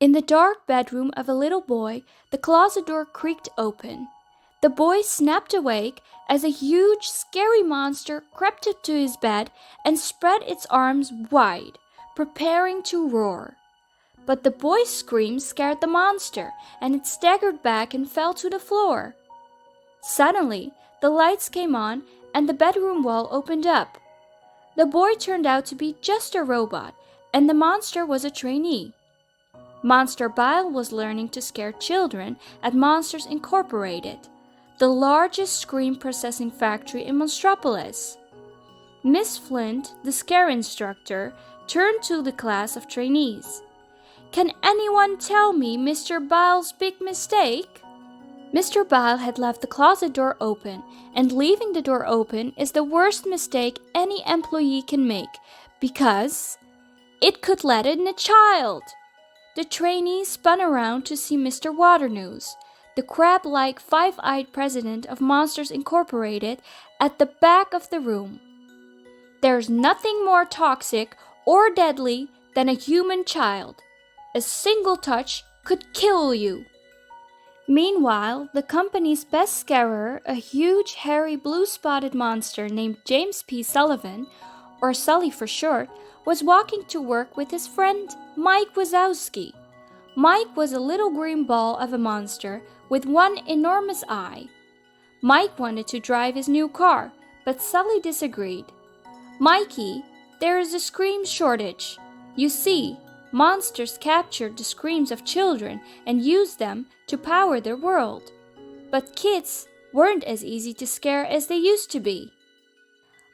In the dark bedroom of a little boy, the closet door creaked open. The boy snapped awake as a huge, scary monster crept up to his bed and spread its arms wide, preparing to roar. But the boy's scream scared the monster, and it staggered back and fell to the floor. Suddenly, the lights came on and the bedroom wall opened up. The boy turned out to be just a robot, and the monster was a trainee. Monster Bile was learning to scare children at Monsters Incorporated, the largest scream processing factory in Monstropolis. Miss Flint, the scare instructor, turned to the class of trainees. "Can anyone tell me Mr. Bile's big mistake?" Mr. Bile had left the closet door open, and leaving the door open is the worst mistake any employee can make, because it could let in a child. The trainee spun around to see Mr. Waternoose, the crab-like five-eyed president of Monsters Incorporated, at the back of the room. "There's nothing more toxic or deadly than a human child. A single touch could kill you." Meanwhile, the company's best scarer, a huge, hairy, blue-spotted monster named James P. Sullivan, or Sully for short, was walking to work with his friend, Mike Wazowski. Mike was a little green ball of a monster with one enormous eye. Mike wanted to drive his new car, but Sully disagreed. "Mikey, there is a scream shortage. You see, monsters captured the screams of children and used them to power their world. But kids weren't as easy to scare as they used to be."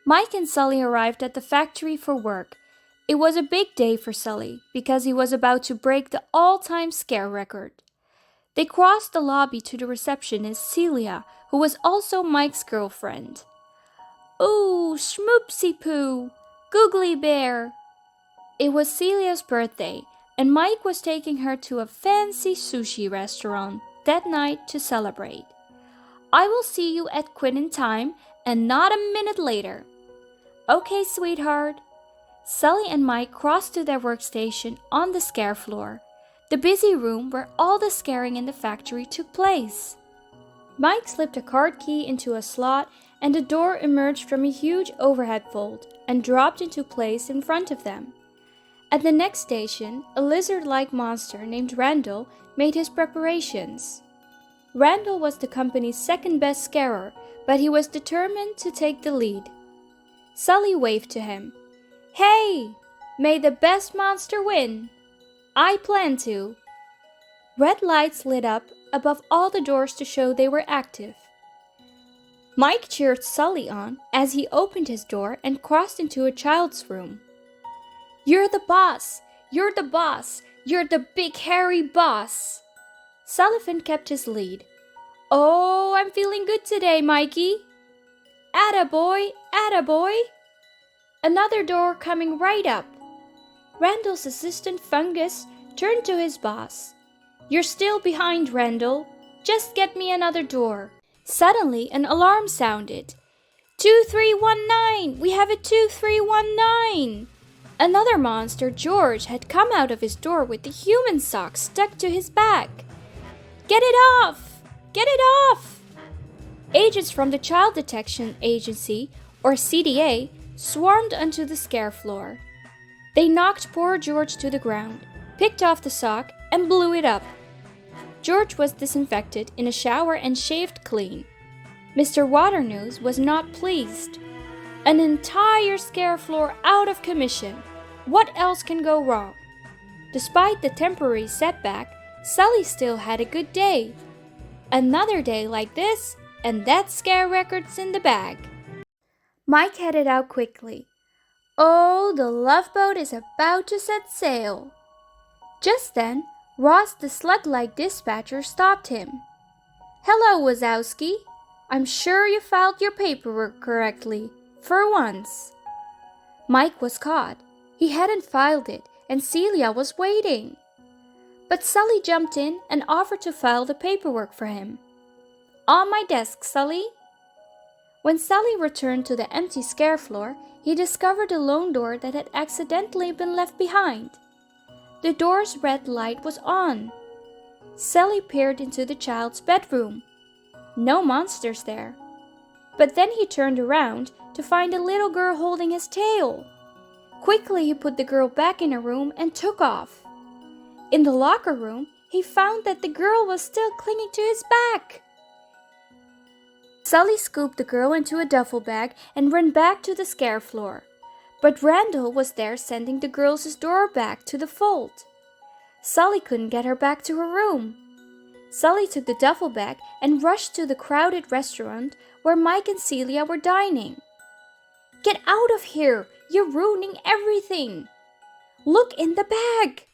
Mike and Sully arrived at the factory for work. It was a big day for Sully because he was about to break the all-time scare record. They crossed the lobby to the receptionist, Celia, who was also Mike's girlfriend. "Ooh, schmoopsie-poo, googly bear." It was Celia's birthday, and Mike was taking her to a fancy sushi restaurant that night to celebrate. "I will see you at quitting time and not a minute later." "Okay, sweetheart." Sully and Mike crossed to their workstation on the scare floor, the busy room where all the scaring in the factory took place. Mike slipped a card key into a slot, and a door emerged from a huge overhead vault and dropped into place in front of them. At the next station, a lizard-like monster named Randall made his preparations. Randall was the company's second-best scarer, but he was determined to take the lead. Sully waved to him. "Hey, may the best monster win." "I plan to." Red lights lit up above all the doors to show they were active. Mike cheered Sully on as he opened his door and crossed into a child's room. "You're the boss! You're the boss! You're the big hairy boss!" Sullivan kept his lead. "Oh, I'm feeling good today, Mikey." "Attaboy! Attaboy!" Another door coming right up. Randall's assistant Fungus turned to his boss. "You're still behind, Randall. Just get me another door." Suddenly, an alarm sounded. 2319! We have a 2319! Another monster, George, had come out of his door with the human sock stuck to his back. "Get it off! Get it off!" Agents from the Child Detection Agency, or CDA, swarmed onto the scare floor. They knocked poor George to the ground, picked off the sock, and blew it up. George was disinfected in a shower and shaved clean. Mr. Waternoose was not pleased. An entire scare floor out of commission. What else can go wrong? Despite the temporary setback, Sully still had a good day. Another day like this, and that scare record's in the bag. Mike headed out quickly. Oh, the love boat is about to set sail. Just then, Ross, the slug-like dispatcher, stopped him. "Hello, Wazowski. I'm sure you filed your paperwork correctly, for once." Mike was caught. He hadn't filed it, and Celia was waiting. But Sully jumped in and offered to file the paperwork for him. "On my desk, Sully." When Sully returned to the empty scare floor, he discovered a lone door that had accidentally been left behind. the door's red light was on. Sully peered into the child's bedroom. No monsters there. But then he turned around to find a little girl holding his tail. Quickly he put the girl back in her room and took off. In the locker room, he found that the girl was still clinging to his back. Sully scooped the girl into a duffel bag and ran back to the scare floor. But Randall was there sending the girl's door back to the fold. Sully couldn't get her back to her room. Sully took the duffel bag and rushed to the crowded restaurant where Mike and Celia were dining. "Get out of here! You're ruining everything!" "Look in the bag!"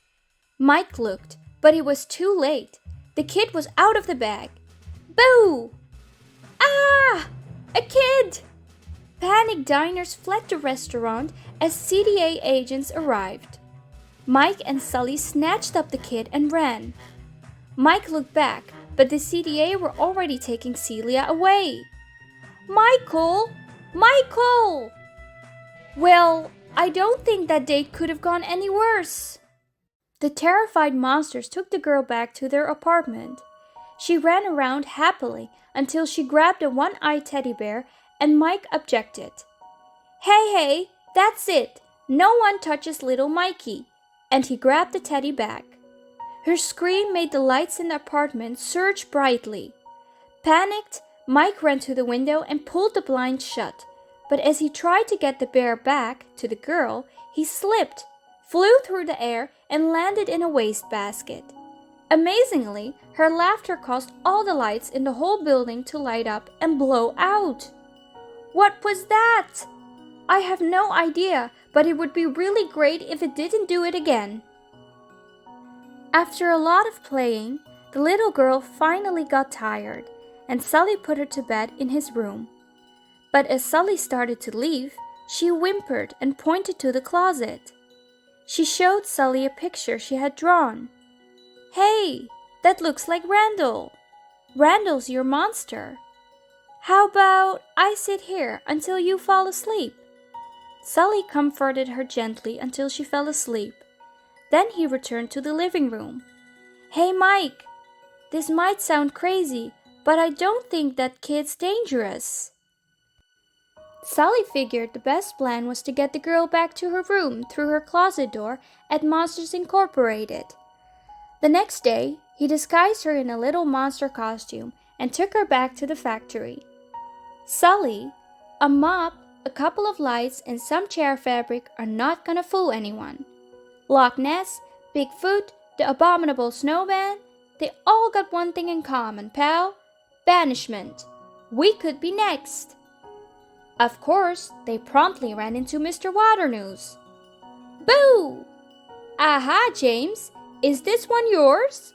Mike looked, but it was too late. The kid was out of the bag. "Boo! Ah! A kid!" Panicked diners fled the restaurant as CDA agents arrived. Mike and Sully snatched up the kid and ran. Mike looked back, but the CDA were already taking Celia away. "Michael! Michael!" Well, I don't think that date could have gone any worse. The terrified monsters took the girl back to their apartment. She ran around happily until she grabbed a one-eyed teddy bear and Mike objected. Hey, that's it. No one touches little Mikey." And he grabbed the teddy back. Her scream made the lights in the apartment surge brightly. Panicked, Mike ran to the window and pulled the blind shut. But as he tried to get the bear back to the girl, he slipped, flew through the air, and landed in a wastebasket. Amazingly, her laughter caused all the lights in the whole building to light up and blow out. What was that? I have no idea, but it would be really great if it didn't do it again. After a lot of playing, the little girl finally got tired, and Sully put her to bed in his room. But as Sully started to leave, she whimpered and pointed to the closet. She showed Sully a picture she had drawn. "Hey, that looks like Randall. Randall's your monster. How about I sit here until you fall asleep?" Sully comforted her gently until she fell asleep. Then he returned to the living room. "Hey, Mike, this might sound crazy, but I don't think that kid's dangerous." Sully figured the best plan was to get the girl back to her room through her closet door at Monsters Incorporated. The next day, he disguised her in a little monster costume and took her back to the factory. Sully, a mop, a couple of lights, and some chair fabric are not gonna fool anyone. Loch Ness, Bigfoot, the abominable snowman, they all got one thing in common, pal. Banishment. We could be next. Of course, they promptly ran into Mr. Waternoose. "Boo! Aha, James, is this one yours?"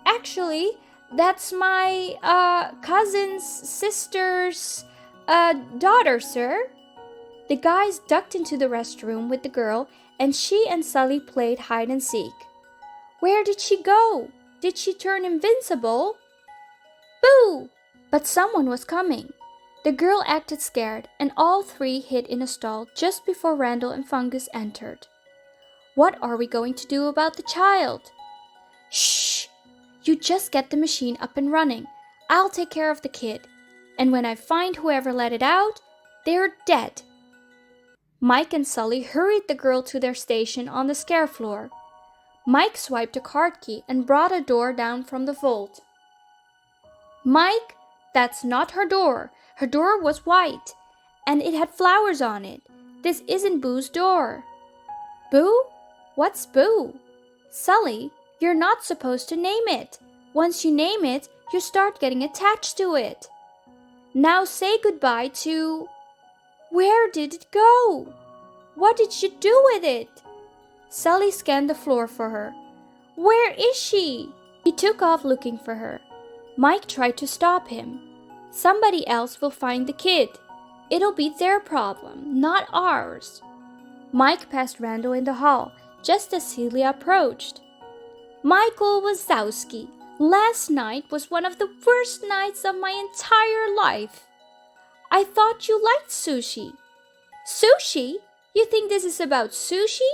Actually, that's my, cousin's sister's, daughter, sir." The guys ducked into the restroom with the girl, and she and Sully played hide and seek. Where did she go? Did she turn invincible? Boo! But someone was coming. The girl acted scared, and all three hid in a stall just before Randall and Fungus entered. "What are we going to do about the child?" "Shh! You just get the machine up and running. I'll take care of the kid. And when I find whoever let it out, they're dead." Mike and Sully hurried the girl to their station on the scare floor. Mike swiped a card key and brought a door down from the vault. "Mike, that's not her door. Her door was white, and it had flowers on it. This isn't Boo's door." "Boo? What's Boo?" "Sully, you're not supposed to name it. Once you name it, you start getting attached to it. Now say goodbye to..." "Where did it go? What did you do with it?" Sully scanned the floor for her. "Where is she?" He took off looking for her. Mike tried to stop him. "Somebody else will find the kid. It'll be their problem, not ours." Mike passed Randall in the hall, just as Celia approached. "Michael Wazowski, last night was one of the worst nights of my entire life. I thought you liked sushi." "Sushi? You think this is about sushi?"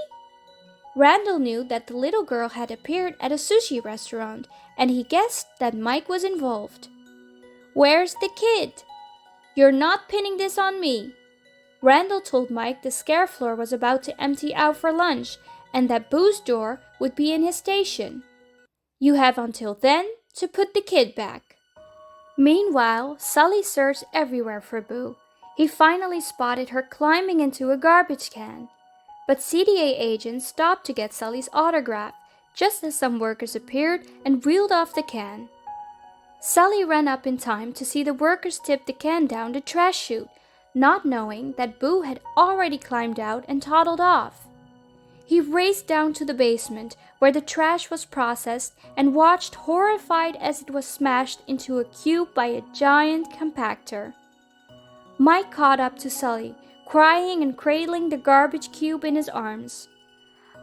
Randall knew that the little girl had appeared at a sushi restaurant, and he guessed that Mike was involved. "Where's the kid?" "You're not pinning this on me." Randall told Mike the scare floor was about to empty out for lunch and that Boo's door would be in his station. "You have until then to put the kid back." Meanwhile, Sully searched everywhere for Boo. He finally spotted her climbing into a garbage can. But CDA agents stopped to get Sully's autograph, just as some workers appeared and reeled off the can. Sully ran up in time to see the workers tip the can down the trash chute, not knowing that Boo had already climbed out and toddled off. He raced down to the basement, where the trash was processed, and watched horrified as it was smashed into a cube by a giant compactor. Mike caught up to Sully, crying and cradling the garbage cube in his arms.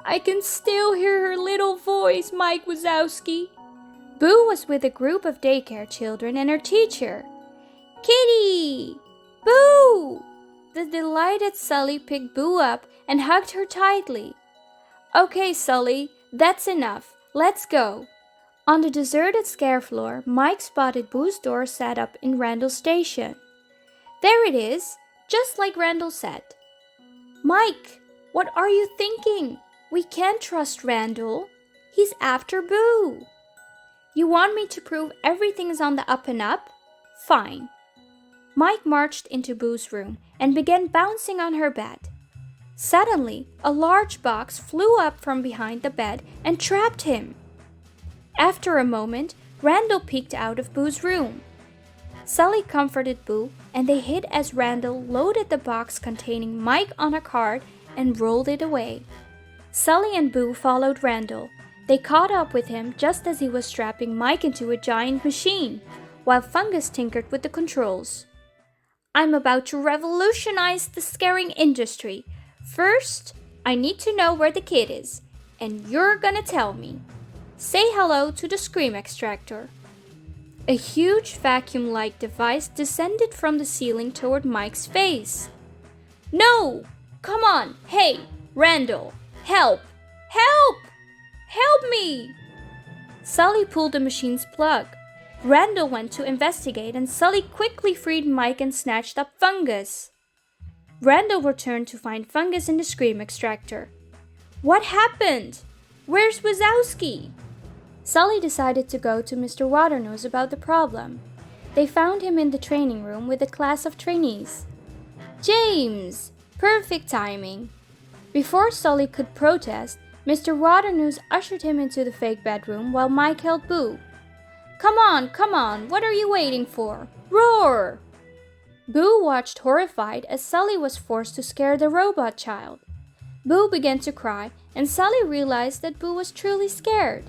"I can still hear her little voice, Mike Wazowski." Boo was with a group of daycare children and her teacher. "Kitty! Boo!" The delighted Sully picked Boo up and hugged her tightly. "Okay, Sully, that's enough. Let's go." On the deserted scare floor, Mike spotted Boo's door set up in Randall's station. "There it is, just like Randall said." "Mike, what are you thinking? We can't trust Randall. He's after Boo." "You want me to prove everything's on the up and up? Fine." Mike marched into Boo's room and began bouncing on her bed. Suddenly, a large box flew up from behind the bed and trapped him. After a moment, Randall peeked out of Boo's room. Sully comforted Boo, and they hid as Randall loaded the box containing Mike on a cart and rolled it away. Sully and Boo followed Randall. They caught up with him just as he was strapping Mike into a giant machine, while Fungus tinkered with the controls. "I'm about to revolutionize the scaring industry. First, I need to know where the kid is, and you're gonna tell me. Say hello to the scream extractor." A huge vacuum-like device descended from the ceiling toward Mike's face. "No! Come on! Hey, Randall! Help! Help! Help me!" Sully pulled the machine's plug. Randall went to investigate, and Sully quickly freed Mike and snatched up Fungus. Randall returned to find Fungus in the scream extractor. "What happened? Where's Wazowski?" Sully decided to go to Mr. Waternose about the problem. They found him in the training room with a class of trainees. "James! Perfect timing." Before Sully could protest, Mr. Waternose ushered him into the fake bedroom while Mike held Boo. Come on, what are you waiting for? Roar!" Boo watched horrified as Sully was forced to scare the robot child. Boo began to cry, and Sully realized that Boo was truly scared.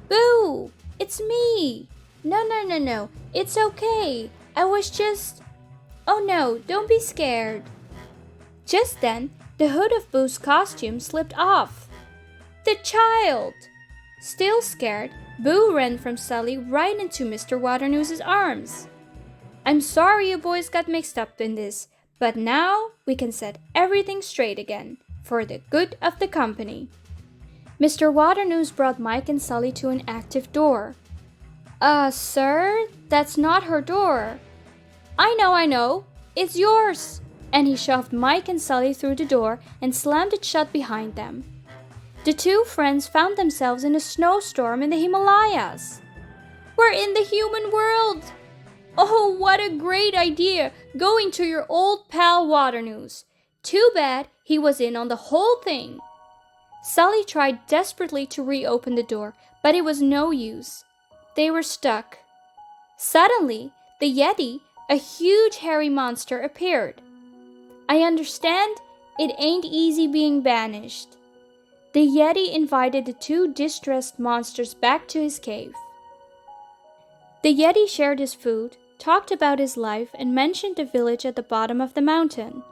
"Boo, it's me." No, it's okay. I was just... "Oh no, don't be scared." Just then, the hood of Boo's costume slipped off. The child! Still scared, Boo ran from Sully right into Mr. Waternose's arms. "I'm sorry you boys got mixed up in this, but now we can set everything straight again, for the good of the company." Mr. Waternose brought Mike and Sully to an active door. Sir, that's not her door." I know, it's yours." And he shoved Mike and Sully through the door and slammed it shut behind them. The two friends found themselves in a snowstorm in the Himalayas. "We're in the human world." "Oh, what a great idea, going to your old pal Waternose. Too bad he was in on the whole thing." Sully tried desperately to reopen the door, but it was no use. They were stuck. Suddenly, the Yeti, a huge hairy monster, appeared. "I understand it ain't easy being banished." The Yeti invited the two distressed monsters back to his cave. The Yeti shared his food, talked about his life, and mentioned the village at the bottom of the mountain.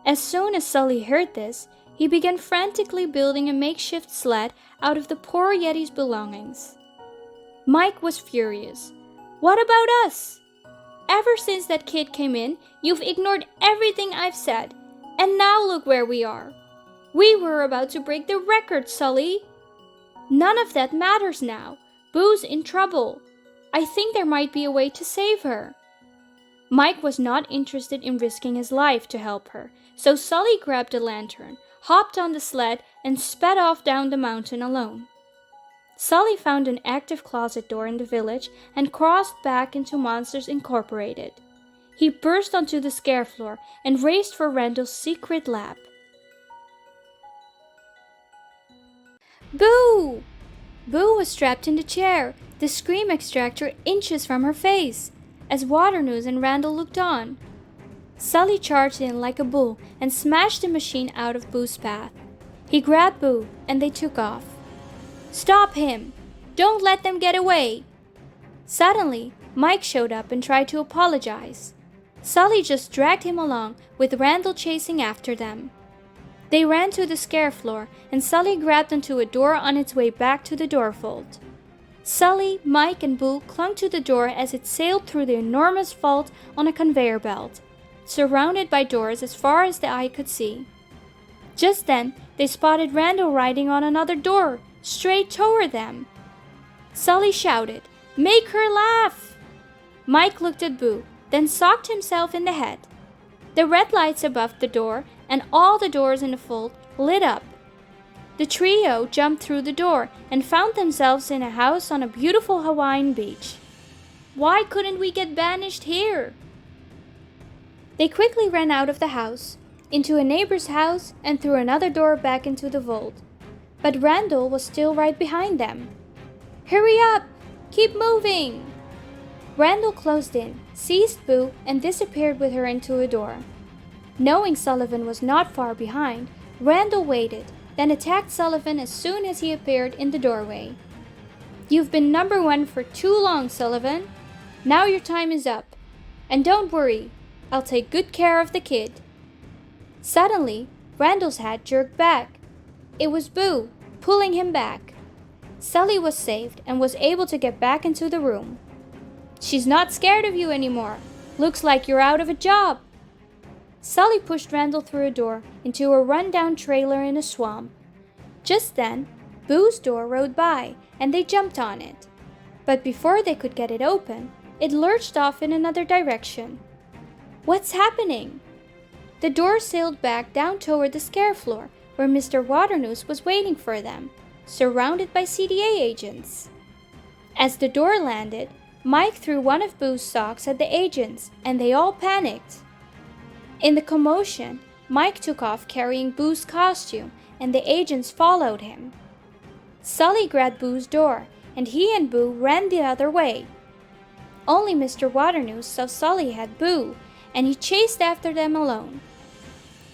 As soon as Sully heard this, he began frantically building a makeshift sled out of the poor Yeti's belongings. Mike was furious. "What about us? Ever since that kid came in, you've ignored everything I've said, and now look where we are." We were about to break the record, Sully. None of that matters now. Boo's in trouble. I think there might be a way to save her. Mike was not interested in risking his life to help her, so Sully grabbed a lantern, hopped on the sled, and sped off down the mountain alone. Sully found an active closet door in the village and crossed back into Monsters Incorporated. He burst onto the scare floor and raced for Randall's secret lab. Boo! Boo was strapped in the chair, the scream extractor inches from her face, as Waternoose and Randall looked on. Sully charged in like a bull and smashed the machine out of Boo's path. He grabbed Boo and they took off. Stop him! Don't let them get away! Suddenly, Mike showed up and tried to apologize. Sully just dragged him along, with Randall chasing after them. They ran to the scare floor, and Sully grabbed onto a door on its way back to the doorfold. Sully, Mike, and Boo clung to the door as it sailed through the enormous vault on a conveyor belt, surrounded by doors as far as the eye could see. Just then, they spotted Randall riding on another door, straight toward them. Sully shouted, "Make her laugh!" Mike looked at Boo, then socked himself in the head. The red lights above the door and all the doors in the vault lit up. The trio jumped through the door and found themselves in a house on a beautiful Hawaiian beach. Why couldn't we get banished here? They quickly ran out of the house, into a neighbor's house, and through another door back into the vault. But Randall was still right behind them. Hurry up! Keep moving! Randall closed in, seized Boo, and disappeared with her into a door. Knowing Sullivan was not far behind, Randall waited, then attacked Sullivan as soon as he appeared in the doorway. You've been number one for too long, Sullivan. Now your time is up. And don't worry, I'll take good care of the kid. Suddenly, Randall's head jerked back. It was Boo, pulling him back. Sully was saved and was able to get back into the room. She's not scared of you anymore. Looks like you're out of a job. Sully pushed Randall through a door into a run-down trailer in a swamp. Just then, Boo's door rode by, and they jumped on it. But before they could get it open, it lurched off in another direction. What's happening? The door sailed back down toward the scare floor, where Mr. Waternoose was waiting for them, surrounded by CDA agents. As the door landed, Mike threw one of Boo's socks at the agents, and they all panicked. In the commotion, Mike took off carrying Boo's costume, and the agents followed him. Sully grabbed Boo's door, and he and Boo ran the other way. Only Mr. Waternoose saw Sully had Boo, and he chased after them alone.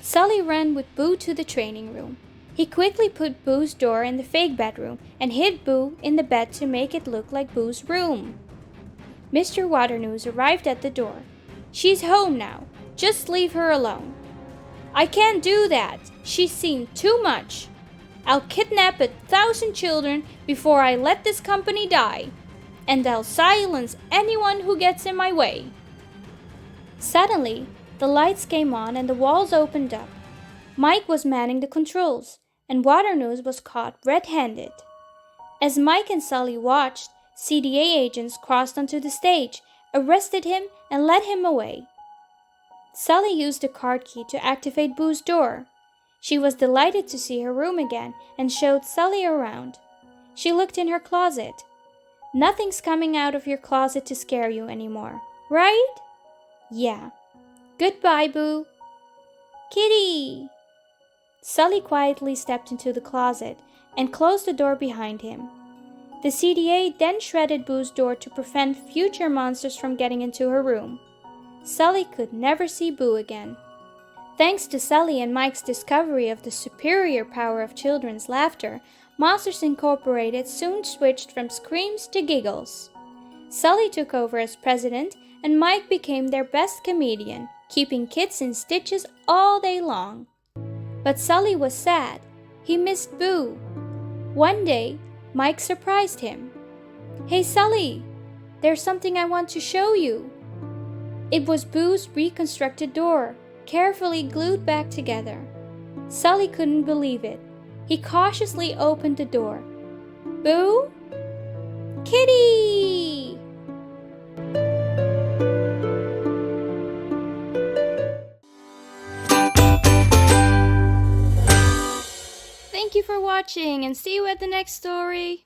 Sully ran with Boo to the training room. He quickly put Boo's door in the fake bedroom and hid Boo in the bed to make it look like Boo's room. Mr. Waternoose arrived at the door. She's home now. Just leave her alone. I can't do that. She's seen too much. I'll kidnap 1,000 children before I let this company die. And I'll silence anyone who gets in my way. Suddenly, the lights came on and the walls opened up. Mike was manning the controls, and Waternoose was caught red-handed. As Mike and Sully watched, CDA agents crossed onto the stage, arrested him, and led him away. Sully used the card key to activate Boo's door. She was delighted to see her room again and showed Sully around. She looked in her closet. Nothing's coming out of your closet to scare you anymore, right? Yeah. Goodbye, Boo. Kitty! Sully quietly stepped into the closet and closed the door behind him. The CDA then shredded Boo's door to prevent future monsters from getting into her room. Sully could never see Boo again. Thanks to Sully and Mike's discovery of the superior power of children's laughter, Monsters Incorporated soon switched from screams to giggles. Sully took over as president, and Mike became their best comedian, keeping kids in stitches all day long. But Sully was sad. He missed Boo. One day, Mike surprised him. Hey Sully, there's something I want to show you. It was Boo's reconstructed door, carefully glued back together. Sully couldn't believe it. He cautiously opened the door. Boo! Kitty! Thank you for watching and see you at the next story.